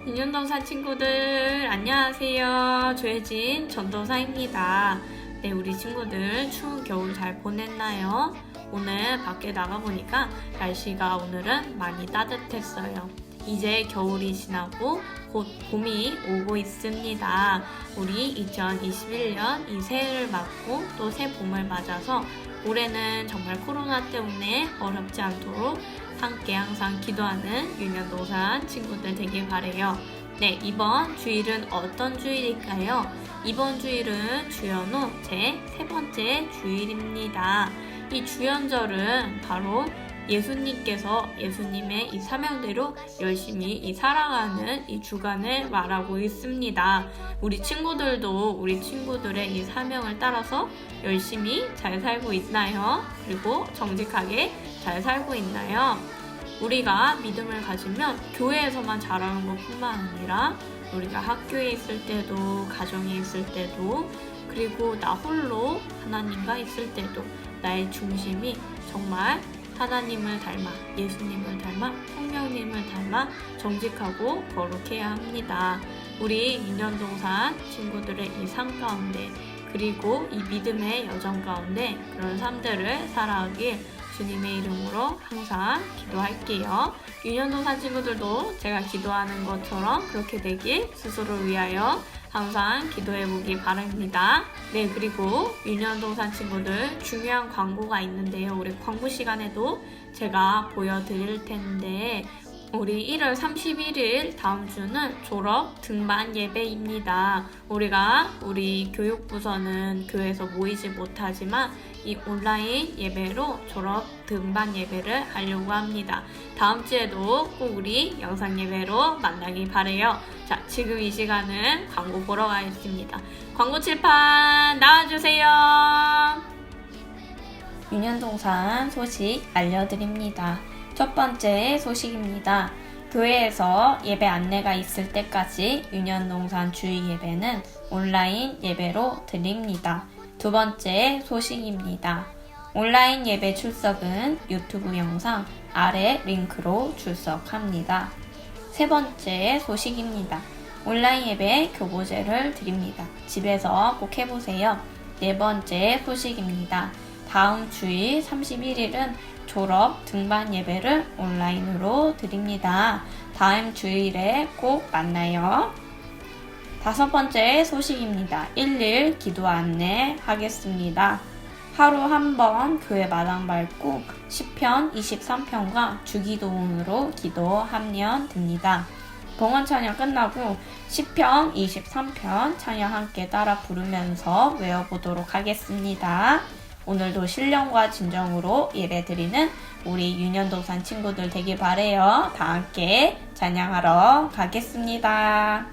윤현동사 친구들 안녕하세요. 조혜진 전도사입니다. 네, 우리 친구들 추운 겨울 잘 보냈나요? 오늘 밖에 나가보니까 날씨가 오늘은 많이 따뜻했어요. 이제 겨울이 지나고 곧 봄이 오고 있습니다. 우리 2021년 이 새해를 맞고 또 새 봄을 맞아서 올해는 정말 코로나 때문에 어렵지 않도록 함께 항상 기도하는 윤현동산 친구들 되길 바래요. 네, 이번 주일은 어떤 주일일까요? 이번 주일은 주연후 제 3번째 주일입니다. 이 주연절은 바로 예수님께서 예수님의 이 사명대로 열심히 이 살아가는 이 주간을 말하고 있습니다. 우리 친구들도 우리 친구들의 이 사명을 따라서 열심히 잘 살고 있나요? 그리고 정직하게 잘 살고 있나요? 우리가 믿음을 가지면 교회에서만 자라는 것뿐만 아니라 우리가 학교에 있을 때도 가정에 있을 때도 그리고 나 홀로 하나님과 있을 때도 나의 중심이 정말 하나님을 닮아 예수님을 닮아 성령님을 닮아 정직하고 거룩해야 합니다. 우리 윤현동산 친구들의 이 삶 가운데 그리고 이 믿음의 여정 가운데 그런 삶들을 살아가길 주님의 이름으로 항상 기도할게요. 윤현동산 친구들도 제가 기도하는 것처럼 그렇게 되길 스스로를 위하여 항상 기도해보기 바랍니다. 네, 그리고 윤현동산 친구들 중요한 광고가 있는데요. 우리 광고 시간에도 제가 보여드릴 텐데 우리 1월 31일 다음 주는 졸업 등반 예배입니다. 우리 교육부서는 교회에서 모이지 못하지만 이 온라인 예배로 졸업 등반 예배를 하려고 합니다. 다음 주에도 꼭 우리 영상 예배로 만나길 바래요. 자, 지금 이 시간은 광고 보러 가겠습니다. 광고 칠판 나와주세요. 윤현동산 소식 알려드립니다. 첫 번째 소식입니다. 교회에서 예배 안내가 있을 때까지 윤현동산 주일 예배는 온라인 예배로 드립니다. 두 번째 소식입니다. 온라인 예배 출석은 유튜브 영상 아래 링크로 출석합니다. 세 번째 소식입니다. 온라인 예배 교보제를 드립니다. 집에서 꼭 해보세요. 네 번째 소식입니다. 다음 주일 31일은 졸업 등반 예배를 온라인으로 드립니다. 다음 주일에 꼭 만나요. 다섯 번째 소식입니다. 1일 기도 안내 하겠습니다. 하루 한 번 교회 마당 밟고 10편, 23편과 주기도문으로 기도하면 됩니다. 봉헌 찬양 끝나고 10편, 23편 찬양 함께 따라 부르면서 외워보도록 하겠습니다. 오늘도 신령과 진정으로 예배드리는 우리 윤현동산 친구들 되길 바래요. 다 함께 찬양하러 가겠습니다.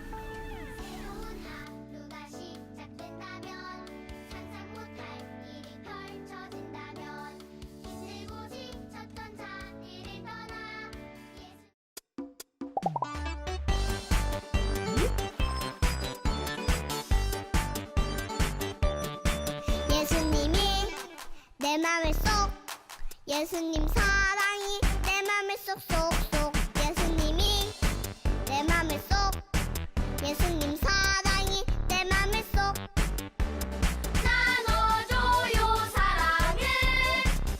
내 맘을 쏙 예수님 사랑이 내 맘을 쏙쏙쏙 예수님이 내 맘을 쏙 예수님 사랑이 내 맘을 쏙 나눠줘요 사랑을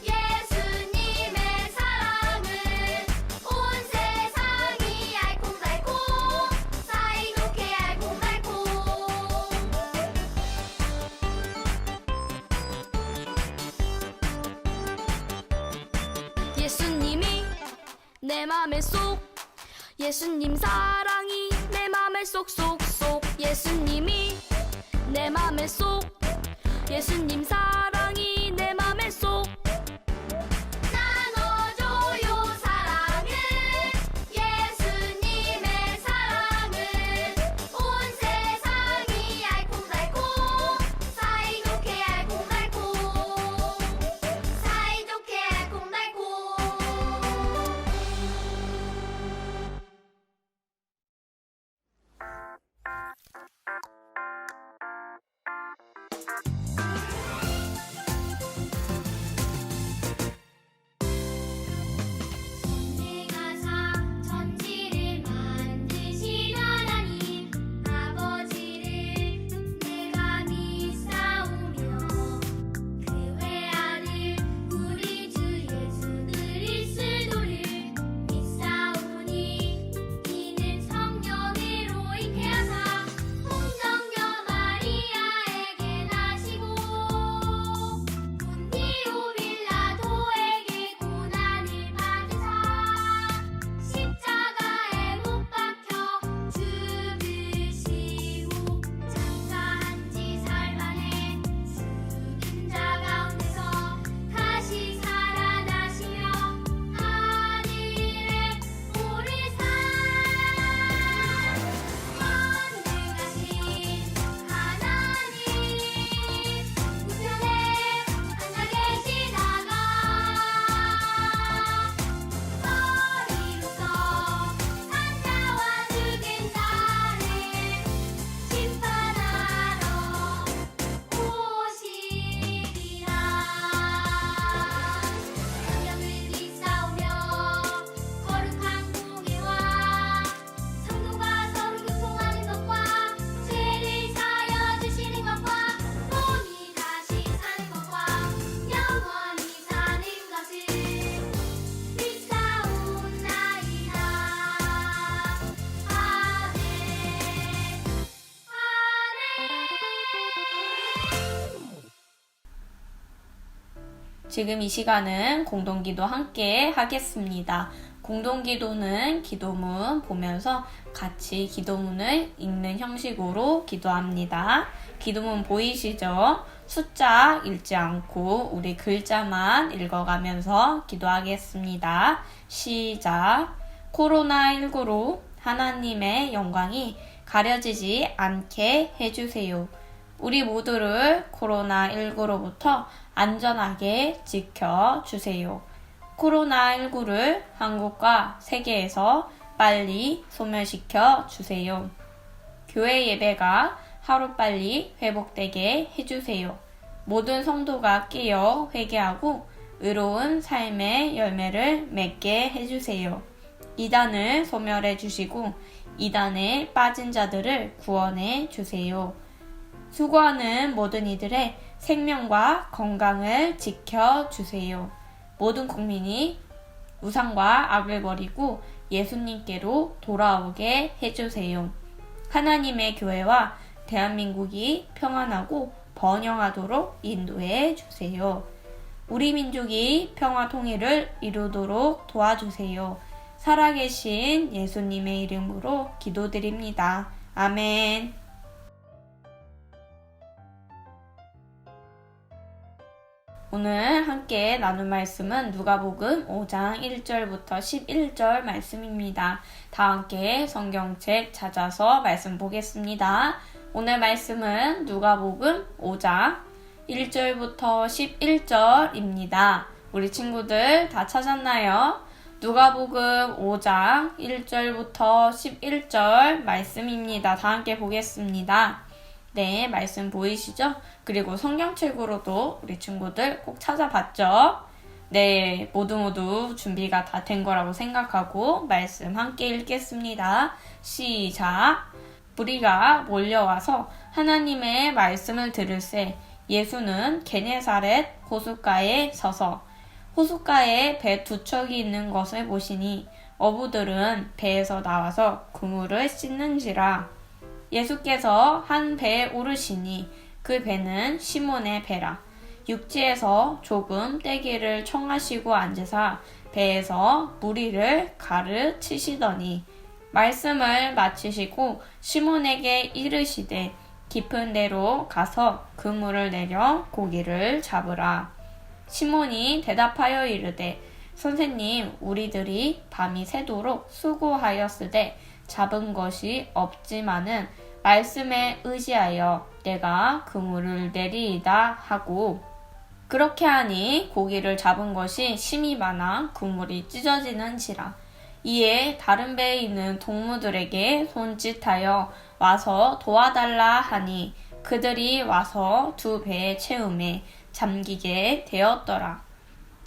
예수님의 사랑을 온 세상이 알콩달콩 사이좋게 알콩달콩 예수님이 내 맘에 쏙 예수님 사랑이 내 맘에 쏙쏙쏙 예수님이 내 맘에 쏙 예수님 사랑이 내 맘에 쏙 나눠줘요 사랑을 예수님의 사랑을 온 세상이 알콩달콩 사이좋게 알콩달콩 사이좋게 알콩달콩 지금 이 시간은 공동기도 함께 하겠습니다. 공동기도는 기도문 보면서 같이 기도문을 읽는 형식으로 기도합니다. 기도문 보이시죠? 숫자 읽지 않고 우리 글자만 읽어가면서 기도하겠습니다. 시작. 코로나19로 하나님의 영광이 가려지지 않게 해주세요. 우리 모두를 코로나19로부터 안전하게 지켜주세요. 코로나19를 한국과 세계에서 빨리 소멸시켜 주세요. 교회 예배가 하루빨리 회복되게 해주세요. 모든 성도가 깨어 회개하고 의로운 삶의 열매를 맺게 해주세요. 이단을 소멸해 주시고 이단에 빠진 자들을 구원해 주세요. 수고하는 모든 이들의 생명과 건강을 지켜주세요. 모든 국민이 우상과 악을 버리고 예수님께로 돌아오게 해주세요. 하나님의 교회와 대한민국이 평안하고 번영하도록 인도해 주세요. 우리 민족이 평화 통일을 이루도록 도와주세요. 살아계신 예수님의 이름으로 기도드립니다. 아멘. 오늘 함께 나눌 말씀은 누가복음 5장 1절부터 11절 말씀입니다. 다 함께 성경책 찾아서 말씀 보겠습니다. 오늘 말씀은 누가복음 5장 1절부터 11절입니다. 우리 친구들 다 찾았나요? 누가복음 5장 1절부터 11절 말씀입니다. 다 함께 보겠습니다. 네, 말씀 보이시죠? 그리고 성경책으로도 우리 친구들 꼭 찾아봤죠? 네, 모두 준비가 다 된 거라고 생각하고 말씀 함께 읽겠습니다. 시작! 무리가 몰려와서 하나님의 말씀을 들을새 예수는 게네사렛 호숫가에 서서 호숫가에 배 두 척이 있는 것을 보시니 어부들은 배에서 나와서 그물을 씻는지라. 예수께서 한 배에 오르시니 그 배는 시몬의 배라. 육지에서 조금 떼기를 청하시고 앉으사 배에서 무리를 가르치시더니 말씀을 마치시고 시몬에게 이르시되 깊은 데로 가서 그물을 내려 고기를 잡으라. 시몬이 대답하여 이르되 선생님, 우리들이 밤이 새도록 수고하였으되 잡은 것이 없지만은 말씀에 의지하여 내가 그물을 내리이다 하고 그렇게 하니 고기를 잡은 것이 심이 많아 그물이 찢어지는지라. 이에 다른 배에 있는 동무들에게 손짓하여 와서 도와달라 하니 그들이 와서 두 배에 채우매 잠기게 되었더라.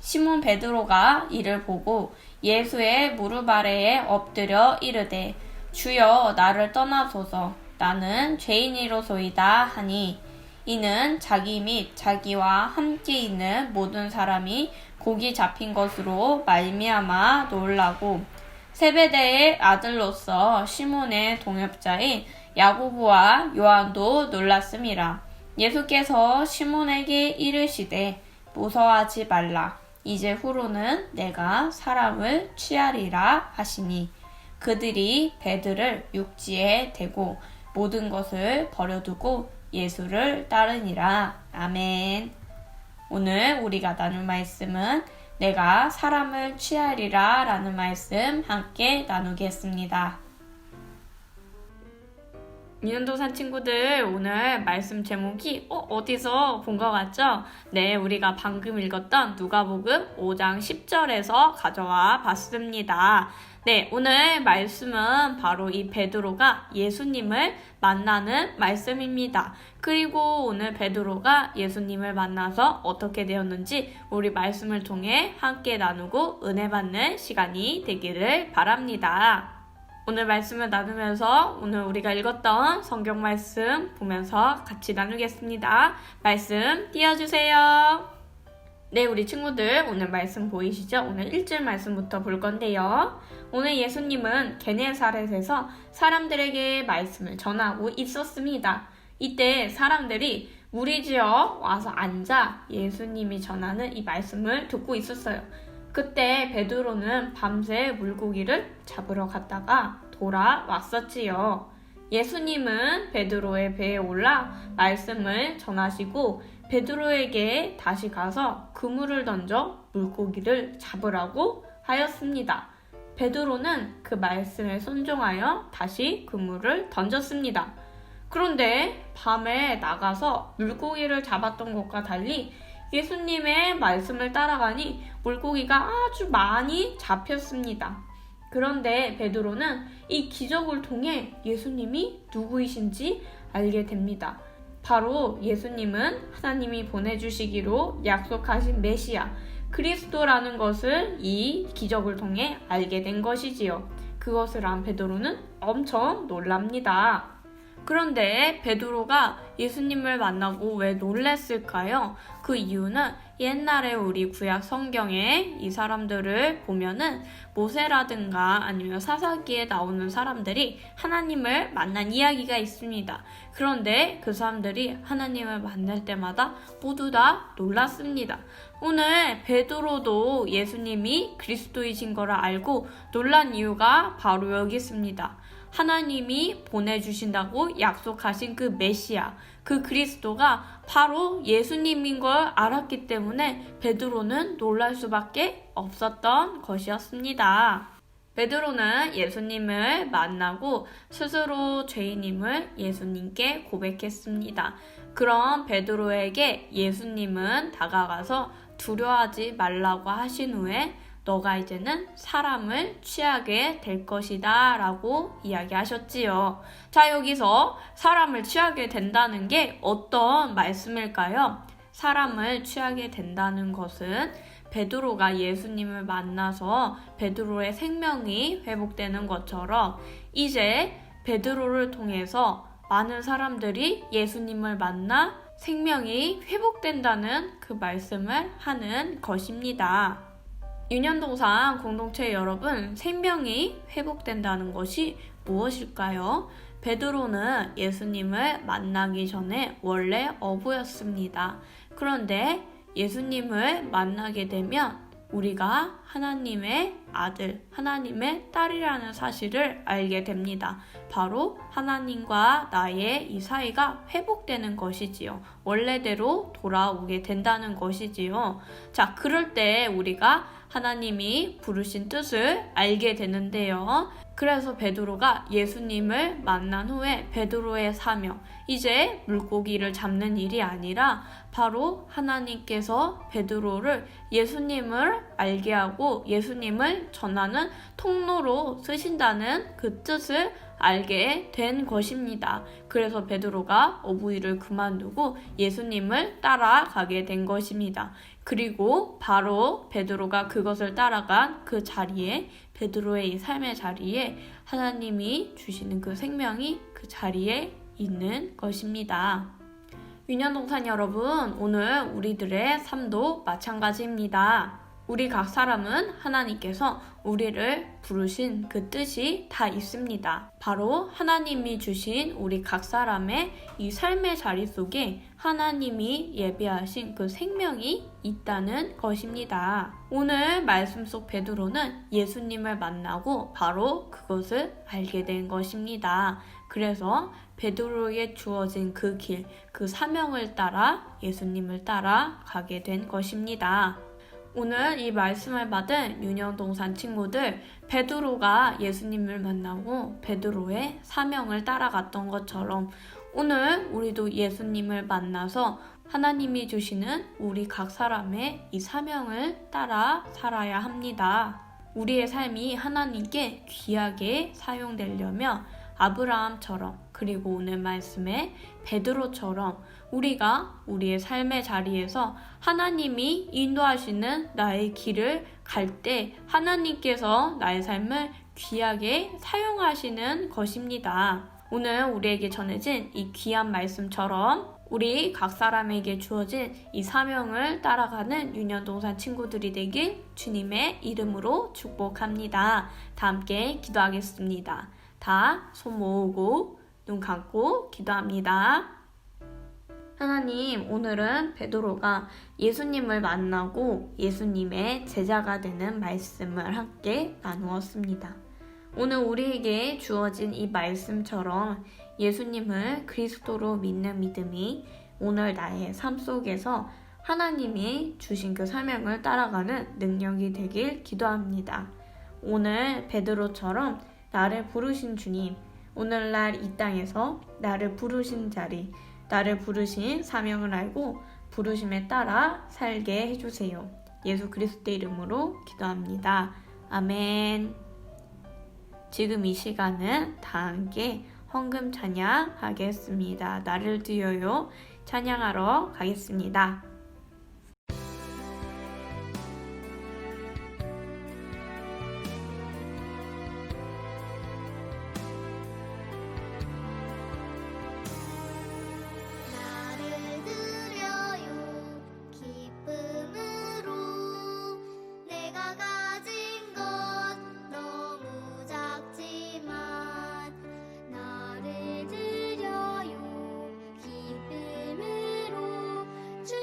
시몬 베드로가 이를 보고 예수의 무릎 아래에 엎드려 이르되 주여 나를 떠나소서 나는 죄인이로소이다 하니 이는 자기 및 자기와 함께 있는 모든 사람이 고기 잡힌 것으로 말미암아 놀라고 세베대의 아들로서 시몬의 동역자인 야고보와 요한도 놀랐음이라. 예수께서 시몬에게 이르시되 무서워하지 말라. 이제 후로는 내가 사람을 취하리라 하시니 그들이 배들을 육지에 대고 모든 것을 버려두고 예수를 따르니라. 아멘. 오늘 우리가 나눌 말씀은 내가 사람을 취하리라 라는 말씀 함께 나누겠습니다. 민현도산 친구들, 오늘 말씀 제목이 어디서 본 것 같죠? 네, 우리가 방금 읽었던 누가복음 5장 10절에서 가져와 봤습니다. 네, 오늘 말씀은 바로 이 베드로가 예수님을 만나는 말씀입니다. 그리고 오늘 베드로가 예수님을 만나서 어떻게 되었는지 우리 말씀을 통해 함께 나누고 은혜 받는 시간이 되기를 바랍니다. 오늘 말씀을 나누면서 오늘 우리가 읽었던 성경 말씀 보면서 같이 나누겠습니다. 말씀 띄워주세요. 네, 우리 친구들 오늘 말씀 보이시죠? 오늘 1절 말씀부터 볼 건데요. 오늘 예수님은 게네사렛에서 사람들에게 말씀을 전하고 있었습니다. 이때 사람들이 우리 지역 와서 앉아 예수님이 전하는 이 말씀을 듣고 있었어요. 그때 베드로는 밤새 물고기를 잡으러 갔다가 돌아왔었지요. 예수님은 베드로의 배에 올라 말씀을 전하시고 베드로에게 다시 가서 그물을 던져 물고기를 잡으라고 하였습니다. 베드로는 그 말씀에 순종하여 다시 그물을 던졌습니다. 그런데 밤에 나가서 물고기를 잡았던 것과 달리 예수님의 말씀을 따라가니 물고기가 아주 많이 잡혔습니다. 그런데 베드로는 이 기적을 통해 예수님이 누구이신지 알게 됩니다. 바로 예수님은 하나님이 보내주시기로 약속하신 메시아, 그리스도라는 것을 이 기적을 통해 알게 된 것이지요. 그것을 안 베드로는 엄청 놀랍니다. 그런데 베드로가 예수님을 만나고 왜 놀랐을까요? 그 이유는 옛날에 우리 구약 성경에 이 사람들을 보면은 모세라든가 아니면 사사기에 나오는 사람들이 하나님을 만난 이야기가 있습니다. 그런데 그 사람들이 하나님을 만날 때마다 모두 다 놀랐습니다. 오늘 베드로도 예수님이 그리스도이신 거를 알고 놀란 이유가 바로 여기 있습니다. 하나님이 보내주신다고 약속하신 그 메시아, 그 그리스도가 바로 예수님인 걸 알았기 때문에 베드로는 놀랄 수밖에 없었던 것이었습니다. 베드로는 예수님을 만나고 스스로 죄인임을 예수님께 고백했습니다. 그럼 베드로에게 예수님은 다가가서 두려워하지 말라고 하신 후에 너가 이제는 사람을 취하게 될 것이다 라고 이야기하셨지요. 자, 여기서 사람을 취하게 된다는 게 어떤 말씀일까요? 사람을 취하게 된다는 것은 베드로가 예수님을 만나서 베드로의 생명이 회복되는 것처럼 이제 베드로를 통해서 많은 사람들이 예수님을 만나 생명이 회복된다는 그 말씀을 하는 것입니다. 유년동산 공동체 여러분, 생명이 회복된다는 것이 무엇일까요? 베드로는 예수님을 만나기 전에 원래 어부였습니다. 그런데 예수님을 만나게 되면 우리가 하나님의 아들, 하나님의 딸이라는 사실을 알게 됩니다. 바로 하나님과 나의 이 사이가 회복되는 것이지요. 원래대로 돌아오게 된다는 것이지요. 자, 그럴 때 우리가 하나님이 부르신 뜻을 알게 되는데요. 그래서 베드로가 예수님을 만난 후에 베드로의 사명, 이제 물고기를 잡는 일이 아니라 바로 하나님께서 베드로를 예수님을 알게 하고 예수님을 전하는 통로로 쓰신다는 그 뜻을 알게 된 것입니다. 그래서 베드로가 어부일을 그만두고 예수님을 따라가게 된 것입니다. 그리고 바로 베드로가 그것을 따라간 그 자리에, 베드로의 이 삶의 자리에 하나님이 주시는 그 생명이 그 자리에 있는 것입니다. 유년동산 여러분, 오늘 우리들의 삶도 마찬가지입니다. 우리 각 사람은 하나님께서 우리를 부르신 그 뜻이 다 있습니다. 바로 하나님이 주신 우리 각 사람의 이 삶의 자리 속에 하나님이 예비하신 그 생명이 있다는 것입니다. 오늘 말씀 속 베드로는 예수님을 만나고 바로 그것을 알게 된 것입니다. 그래서 베드로에게 주어진 그 길, 그 사명을 따라 예수님을 따라 가게 된 것입니다. 오늘 이 말씀을 받은 유년동산 친구들, 베드로가 예수님을 만나고 베드로의 사명을 따라갔던 것처럼 오늘 우리도 예수님을 만나서 하나님이 주시는 우리 각 사람의 이 사명을 따라 살아야 합니다. 우리의 삶이 하나님께 귀하게 사용되려면 아브라함처럼, 그리고 오늘 말씀에 베드로처럼 우리가 우리의 삶의 자리에서 하나님이 인도하시는 나의 길을 갈 때 하나님께서 나의 삶을 귀하게 사용하시는 것입니다. 오늘 우리에게 전해진 이 귀한 말씀처럼 우리 각 사람에게 주어진 이 사명을 따라가는 유년동산 친구들이 되길 주님의 이름으로 축복합니다. 다 함께 기도하겠습니다. 다 손 모으고 눈 감고 기도합니다. 하나님, 오늘은 베드로가 예수님을 만나고 예수님의 제자가 되는 말씀을 함께 나누었습니다. 오늘 우리에게 주어진 이 말씀처럼 예수님을 그리스도로 믿는 믿음이 오늘 나의 삶 속에서 하나님이 주신 그 사명을 따라가는 능력이 되길 기도합니다. 오늘 베드로처럼 나를 부르신 주님, 오늘날 이 땅에서 나를 부르신 자리, 나를 부르신 사명을 알고 부르심에 따라 살게 해주세요. 예수 그리스도의 이름으로 기도합니다. 아멘. 지금 이 시간은 다 함께 헌금 찬양하겠습니다. 나를 드려요. 찬양하러 가겠습니다. 나를 드려요 기쁨으로 내가 가진 것 너무 작지만 나를 드려요 기쁨으로 주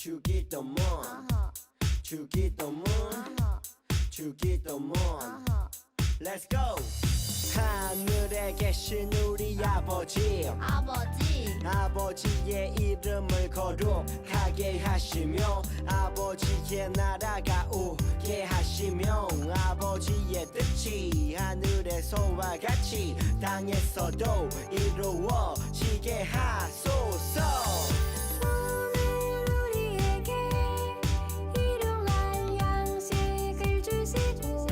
주기도문 아하 주기도문 아하 주기도문 아하 Let's go 하늘에 계신 우리 아버지 아버지 아버지의 이름을 거룩하게 하시며 아버지의 나라가 오게 하시며 아버지의 뜻이 하늘에서와 같이 땅에서도 이루어지게 하소서 오늘 우리에게 일용할 양식을 주시고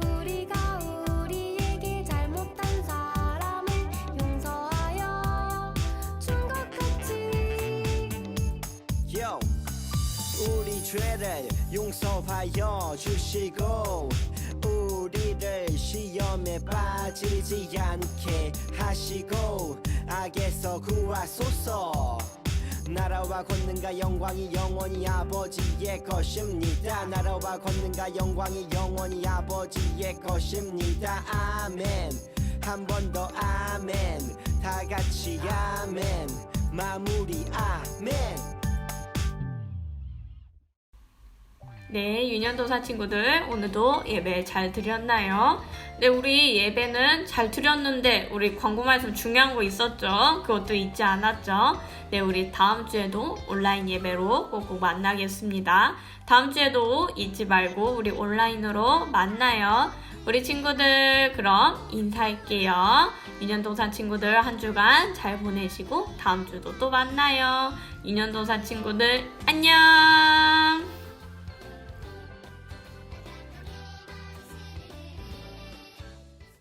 우리가 우리에게 잘못한 사람을 용서하여 준 것 같이 Yo, 우리 죄를 용서하여 주시고 우리를 시험에 빠지지 않게 하시고 악에서 구하소서 나라와 권능과 영광이 영원히 아버지의 것입니다 나라와 권능과 영광이 영원히 아버지의 것입니다 아멘 한 번 더 아멘 다 같이 아멘 마무리 아멘 네, 유년도사 친구들 오늘도 예배 잘 드렸나요? 네, 우리 예배는 잘 드렸는데 우리 광고 말씀 중요한 거 있었죠? 그것도 잊지 않았죠? 네, 우리 다음 주에도 온라인 예배로 꼭꼭 만나겠습니다. 다음 주에도 잊지 말고 우리 온라인으로 만나요. 우리 친구들 그럼 인사할게요. 유년동산 친구들 한 주간 잘 보내시고 다음 주도 또 만나요. 유년동산 친구들 안녕.